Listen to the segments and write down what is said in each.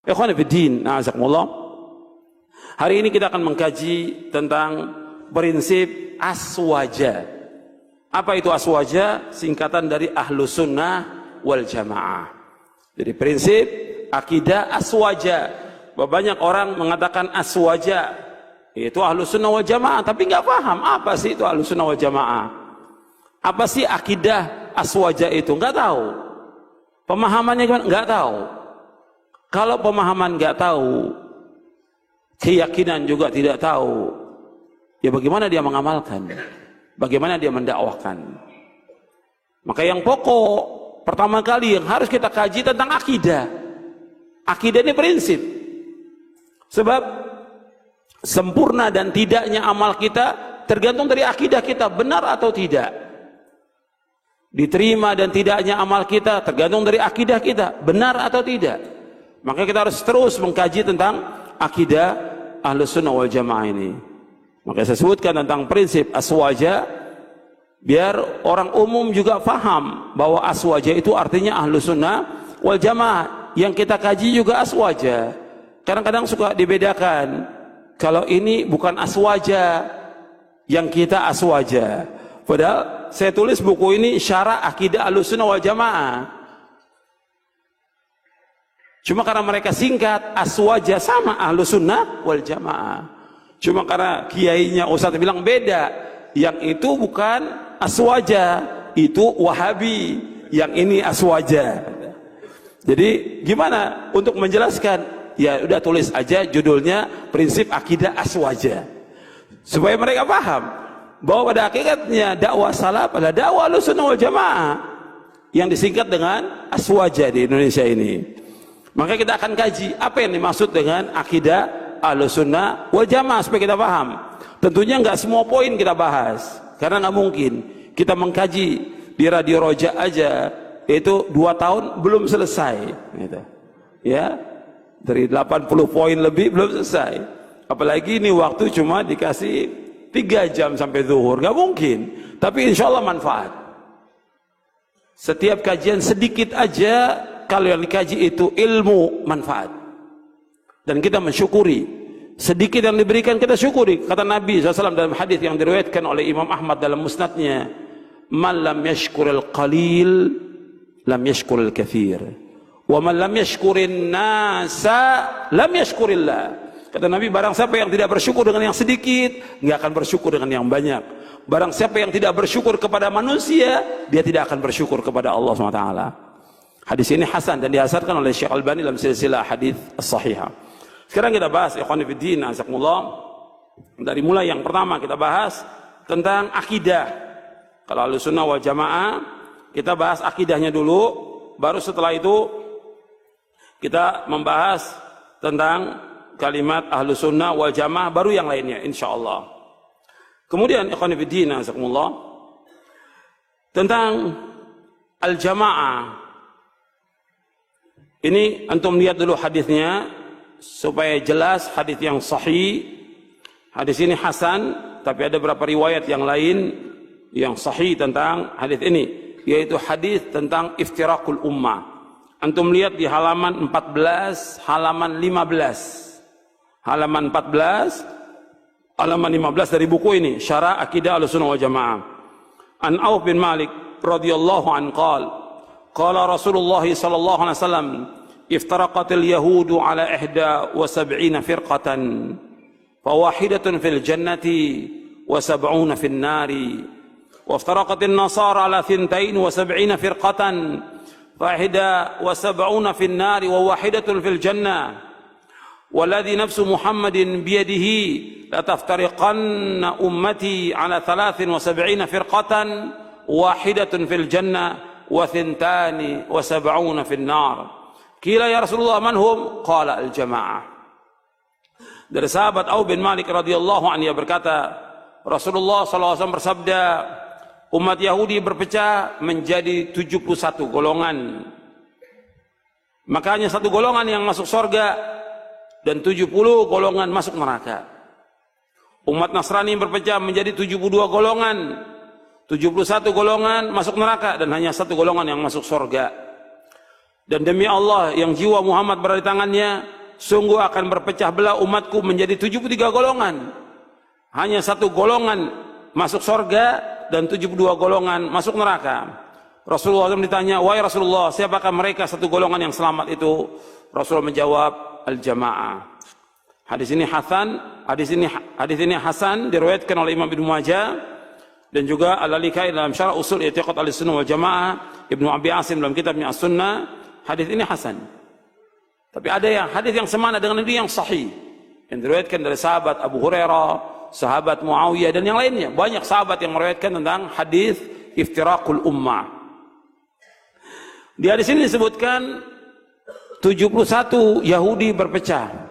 Ikhwan fillah, a'azakumullah. Hari ini kita akan mengkaji tentang prinsip aswaja. Apa itu aswaja? Singkatan dari Ahlus Sunnah wal Jamaah. Jadi prinsip akidah aswaja. Banyak orang mengatakan aswaja itu Ahlus Sunnah wal Jamaah, tapi nggak paham apa sih itu Ahlus Sunnah wal Jamaah. Apa sih akidah aswaja itu? Nggak tahu. Pemahamannya gimana? Nggak tahu. Kalau pemahaman nggak tahu, keyakinan juga tidak tahu, ya bagaimana dia mengamalkan? Bagaimana dia mendakwahkan? Maka yang pokok pertama kali yang harus kita kaji tentang akidah. Akidah ini prinsip. Sebab sempurna dan tidaknya amal kita tergantung dari akidah kita, benar atau tidak. Diterima dan tidaknya amal kita tergantung dari akidah kita, benar atau tidak. Maka kita harus terus mengkaji tentang akidah Ahlus Sunnah wal Jamaah ini. Maka saya sebutkan tentang prinsip aswaja biar orang umum juga faham bahwa aswaja itu artinya Ahlus Sunnah wal Jamaah. Yang kita kaji juga aswaja. Kadang-kadang suka dibedakan. Kalau ini bukan aswaja, yang kita aswaja. Padahal saya tulis buku ini syarah akidah Ahlus Sunnah wal Jamaah. Cuma karena mereka singkat, aswaja sama Ahlus Sunnah wal Jamaah. Cuma karena kiainya Ustaz bilang beda. Yang itu bukan aswaja, itu Wahabi. Yang ini aswaja. Jadi gimana untuk menjelaskan? Ya udah tulis aja judulnya prinsip akidah aswaja. Supaya mereka paham bahwa pada hakikatnya dakwah salaf adalah dakwah Ahlus Sunnah wal Jamaah yang disingkat dengan aswaja di Indonesia ini. Maka kita akan kaji apa yang dimaksud dengan akidah Ahlus Sunnah wal Jamaah supaya kita paham. Tentunya nggak semua poin kita bahas karena nggak mungkin kita mengkaji di Radio Roja aja itu 2 tahun belum selesai, gitu. Ya, dari 80 poin lebih belum selesai. Apalagi ini waktu cuma dikasih 3 jam sampai zuhur, nggak mungkin. Tapi insya Allah manfaat. Setiap kajian sedikit aja. Kalau yang dikaji itu ilmu manfaat dan kita mensyukuri sedikit yang diberikan, kita syukuri. Kata Nabi SAW dalam hadis yang diriwayatkan oleh Imam Ahmad dalam musnadnya, man lam yashkuril qalil lam yashkuril kathir wa man lam yashkurin nasa lam yashkurillah. Kata Nabi, barang siapa yang tidak bersyukur dengan yang sedikit, nggak akan bersyukur dengan yang banyak. Barang siapa yang tidak bersyukur kepada manusia, dia tidak akan bersyukur kepada Allah SWT. Hadis ini hasan dan dihasankan oleh Syekh Albani dalam silsilah hadis as-sahihah. Sekarang kita bahas ikhwan fillah, azakumullah. Dari mulai yang pertama kita bahas tentang akidah. Kalau Ahlus Sunnah wal Jamaah, kita bahas akidahnya dulu, baru setelah itu kita membahas tentang kalimat Ahlus Sunnah wal Jamaah, baru yang lainnya insyaallah. Kemudian ikhwan fillah, azakumullah, tentang al-jamaah. Ini antum lihat dulu hadisnya supaya jelas, hadis yang sahih. Hadis ini hasan, tapi ada beberapa riwayat yang lain yang sahih tentang hadis ini, yaitu hadis tentang iftirakul ummah. Antum lihat di halaman 14, halaman 15. Halaman 14, halaman 15 dari buku ini, Syarah Akidah Ahlussunnah wal Jamaah. An Auf bin Malik radhiyallahu anhu qala qala Rasulullah sallallahu alaihi wasallam iftaraqatil yahudu ala 71 firqatan fawahidatun fil jannati wa 70 fil nari wa iftaraqatin nasara ala 72 firqatan fahida wa 70 fil nari wa wahidatun fil jannah والذي نفس محمد بيده لتفترقن أمتي على 73 فرقة واحدة في الجنة وثنتان 70 في النار. Qila ya Rasulullah man hum? Qala al-jamaah. Dari sahabat Auf bin Malik radhiyallahu anhu, ia berkata, Rasulullah SAW bersabda, umat Yahudi berpecah menjadi 71 golongan. Maka hanya 1 golongan yang masuk surga dan 70 golongan masuk neraka. Umat Nasrani berpecah menjadi 72 golongan. 71 golongan masuk neraka dan hanya 1 golongan yang masuk surga. Dan demi Allah yang jiwa Muhammad berada di tangannya, sungguh akan berpecah belah umatku menjadi 73 golongan. Hanya satu golongan masuk surga dan 72 golongan masuk neraka. Rasulullah SAW ditanya, wahai Rasulullah, siapakah mereka satu golongan yang selamat itu? Rasulullah menjawab, al-jamaah. Hadis ini hasan diriwayatkan oleh Imam Ibnu Majah dan juga Al-Lalikai dalam Syarah Usul I'tiqad Ahlussunnah wal Jamaah, Ibnu Abi Asim dalam kitabnya As-Sunnah. Hadis ini hasan. Tapi ada yang hadis yang semana dengan ini yang sahih, yang diriwayatkan dari sahabat Abu Hurairah, sahabat Muawiyah dan yang lainnya. Banyak sahabat yang meriwayatkan tentang hadis iftiraqul ummah. Di hadis ini disebutkan 71 Yahudi berpecah.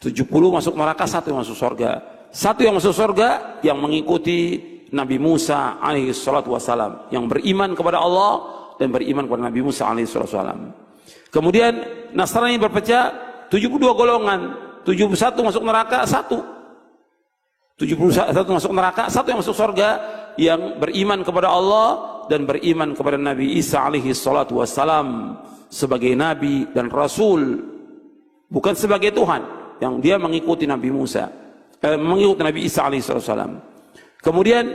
70 masuk neraka, 1 yang masuk surga. 1 yang masuk surga yang mengikuti Nabi Musa alaihi salatu wassalam, yang beriman kepada Allah dan beriman kepada Nabi Musa alaihi salatu wassalam. Kemudian Nasrani berpecah 72 golongan, 71 masuk neraka, 1. 71 masuk neraka, 1 yang masuk surga, yang beriman kepada Allah dan beriman kepada Nabi Isa alaihi salatu wassalam sebagai Nabi dan Rasul, bukan sebagai Tuhan, yang dia mengikuti Nabi Musa, mengikuti Nabi Isa alaihi salatu wassalam. Kemudian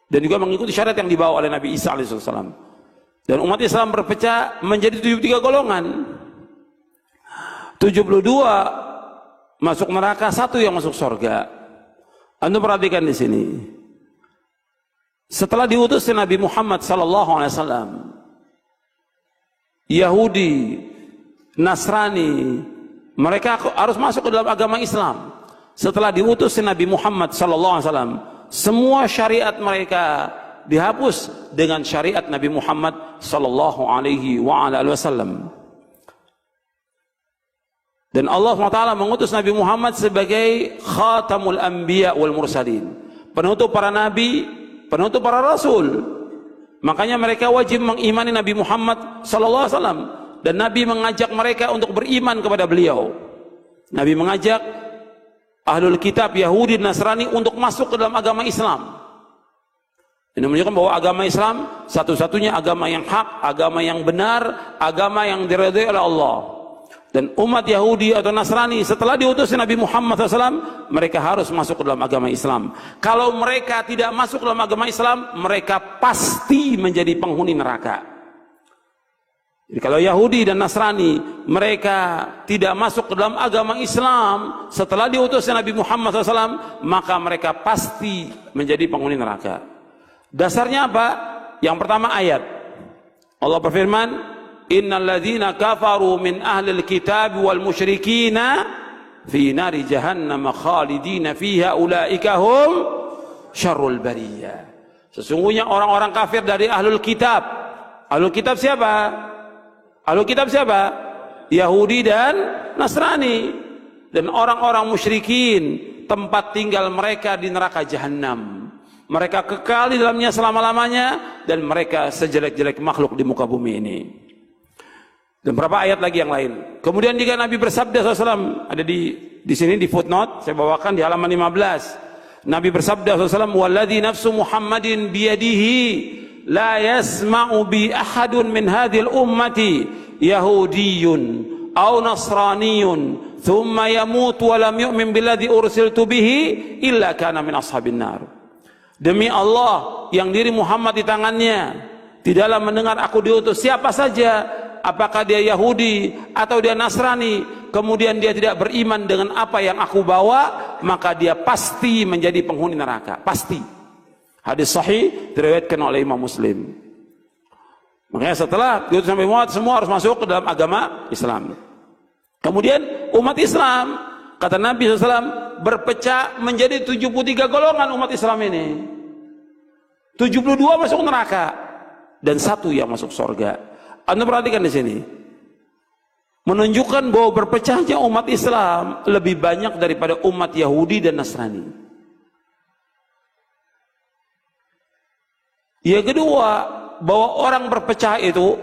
dan juga mengikuti syariat yang dibawa oleh Nabi Isa alaihi salatu wassalam. Dan umat Islam berpecah menjadi 73 golongan. 72 masuk neraka, 1 yang masuk surga. Anda perhatikan di sini. Setelah diutus Nabi Muhammad sallallahu alaihi wasallam, Yahudi, Nasrani, mereka harus masuk ke dalam agama Islam. Setelah diutus Nabi Muhammad sallallahu alaihi wasallam, semua syariat mereka dihapus dengan syariat Nabi Muhammad sallallahu alaihi wasallam. Dan Allah SWT mengutus Nabi Muhammad sebagai khatamul anbiya wal mursalin, penutup para nabi, penutup para rasul. Makanya mereka wajib mengimani Nabi Muhammad sallallahu alaihi wasallam, dan Nabi mengajak mereka untuk beriman kepada beliau. Nabi mengajak ahlul kitab Yahudi dan Nasrani untuk masuk ke dalam agama Islam. Ini menunjukkan bahwa agama Islam satu-satunya agama yang hak, agama yang benar, agama yang diridhai oleh Allah. Dan umat Yahudi atau Nasrani setelah diutus Nabi Muhammad SAW, mereka harus masuk ke dalam agama Islam. Kalau mereka tidak masuk ke dalam agama Islam, mereka pasti menjadi penghuni neraka. Jadi kalau Yahudi dan Nasrani mereka tidak masuk ke dalam agama Islam setelah diutus Nabi Muhammad SAW, maka mereka pasti menjadi penghuni neraka. Dasarnya apa? Yang pertama ayat. Allah berfirman, innal ladzina kafaru min ahlil kitab wal musyrikina fi nari jahannam khalidina fiha ulaika hum syarrul bariyah. Sesungguhnya orang-orang kafir dari ahlul kitab. Ahlul kitab siapa? Ahlul kitab siapa? Yahudi dan Nasrani. Dan orang-orang musyrikin, tempat tinggal mereka di neraka jahanam. Mereka kekal di dalamnya selama-lamanya, dan mereka sejelek-jelek makhluk di muka bumi ini. Dan berapa ayat lagi yang lain. Kemudian juga Nabi bersabda SAW, ada di sini di footnote, saya bawakan di halaman 15. Nabi bersabda SAW, walladzi nafsu Muhammadin biyadihi la yasma'u bi ahadun min hadhil ummati yahudiyyun aw nasraniyun thumma yamut wa lam yu'min billadzi ursiltu bihi illa kana min ashabin nar. Demi Allah yang diri Muhammad di tangannya, tidaklah mendengar aku diutus siapa saja, apakah dia Yahudi atau dia Nasrani, kemudian dia tidak beriman dengan apa yang aku bawa, maka dia pasti menjadi penghuni neraka. Pasti. Hadis sahih diriwayatkan oleh Imam Muslim. Makanya setelah diutus Nabi Muhammad, semua harus masuk ke dalam agama Islam. Kemudian umat Islam, kata Nabi SAW, berpecah menjadi 73 golongan umat Islam ini. 72 masuk neraka dan 1 yang masuk surga. Anda perhatikan di sini, menunjukkan bahwa berpecahnya umat Islam lebih banyak daripada umat Yahudi dan Nasrani. Yang kedua, bahwa orang berpecah itu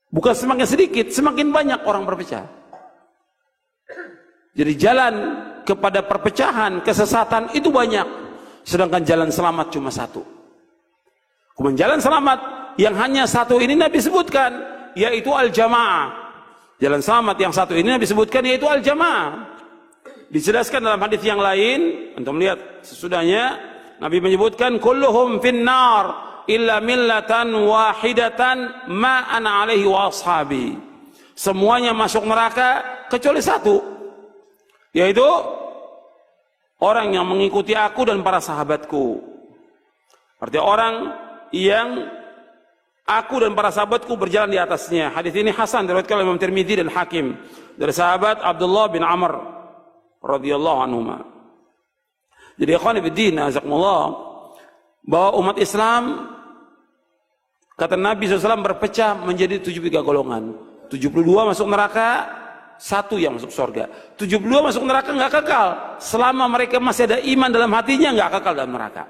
bukan semakin sedikit, semakin banyak orang berpecah. Jadi jalan kepada perpecahan, kesesatan itu banyak, sedangkan jalan selamat cuma 1. Kemudian jalan selamat yang hanya 1 ini Nabi sebutkan, yaitu al-jamaah. Jalan selamat yang satu ini Nabi sebutkan yaitu al-jamaah. Dijelaskan dalam hadis yang lain, untuk melihat sesudahnya, Nabi menyebutkan kulluhum finnar illa millatan wahidatan ma ana alaihi wa ashabi. Semuanya masuk neraka kecuali satu, yaitu orang yang mengikuti aku dan para sahabatku. Artinya orang yang aku dan para sahabatku berjalan di atasnya. Hadis ini hasan diriwayatkan oleh Imam Tirmidzi dan Hakim dari sahabat Abdullah bin Amr radhiyallahu anhuma. Jadi ikhwan fillah, azakumullah, bahwa umat Islam, kata Nabi SAW, berpecah menjadi 73 golongan. 72 masuk neraka, 1 yang masuk surga. 72 masuk neraka nggak kekal. Selama mereka masih ada iman dalam hatinya, nggak kekal dalam neraka.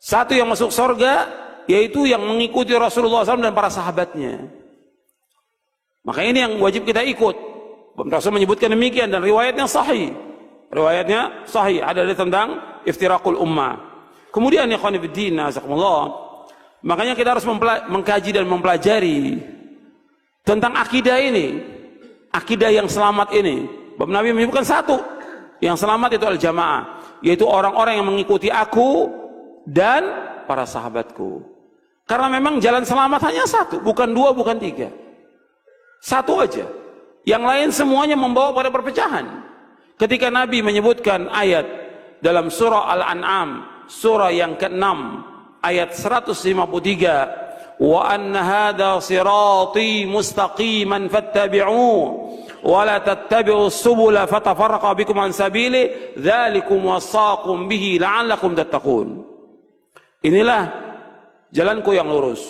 1 yang masuk surga, yaitu yang mengikuti Rasulullah SAW dan para sahabatnya. Maka ini yang wajib kita ikut. Rasul menyebutkan demikian, dan riwayatnya sahih. Riwayatnya sahih, ada tentang iftiraqul ummah. Kemudian ya ikhwan fillah, azakumullah, makanya kita harus mengkaji dan mempelajari tentang akidah ini, akidah yang selamat ini. Bapak Nabi menyebutkan 1 yang selamat itu al-jamaah, yaitu orang-orang yang mengikuti aku dan para sahabatku. Karena memang jalan selamat hanya 1, bukan 2, bukan 3. 1 aja. Yang lain semuanya membawa pada perpecahan. Ketika Nabi menyebutkan ayat dalam surah Al-An'am, surah yang ke-6, ayat 153, wa anna hadha sirati mustaqiman fattabi'uhu wa la tattabi'us subula fatafarraqa bikum an sabili dzalikum wasaqum bihi la'allakum tattaqun. Inilah jalanku yang lurus,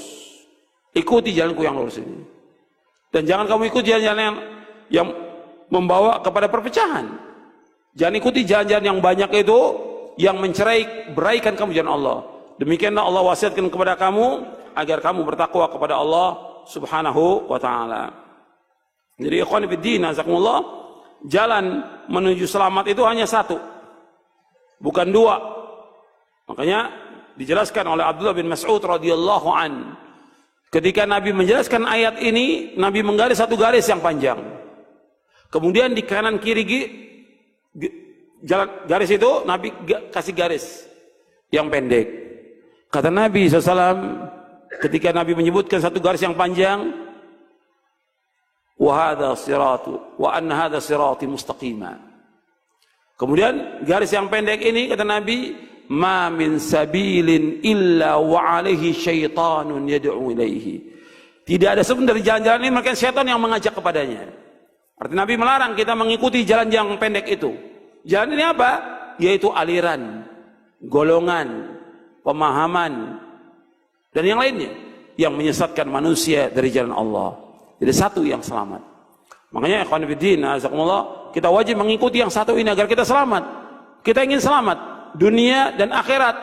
ikuti jalanku yang lurus ini, dan jangan kamu ikuti jalan-jalan yang membawa kepada perpecahan. Jangan ikuti jalan-jalan yang banyak itu, yang beraikan kamu jalan Allah. Demikianlah Allah wasiatkan kepada kamu agar kamu bertakwa kepada Allah Subhanahu wa taala. Jadi ikhwan fillah, azakumullah, jalan menuju selamat itu hanya 1, bukan 2. Makanya dijelaskan oleh Abdullah bin Mas'ud radhiyallahu an, ketika Nabi menjelaskan ayat ini, Nabi menggaris 1 garis yang panjang. Kemudian di kanan kiri jalan garis itu Nabi kasih garis yang pendek. Kata Nabi SAW, ketika Nabi menyebutkan 1 garis yang panjang, wa hadha siratu wa anna hadha sirati mustaqima. Kemudian garis yang pendek ini, kata Nabi, ma min sabilin illa wa alaihi syaitanun yad'u ilaihi. Tidak ada sebenarnya dari jalan-jalan ini melainkan syaitan yang mengajak kepadanya. Artinya Nabi melarang kita mengikuti jalan yang pendek itu. Jalan ini apa? Yaitu aliran, golongan, pemahaman, dan yang lainnya yang menyesatkan manusia dari jalan Allah. Jadi 1 yang selamat. Makanya ikhwan fillah, azakumullah, kita wajib mengikuti yang 1 ini agar kita selamat. Kita ingin selamat dunia dan akhirat.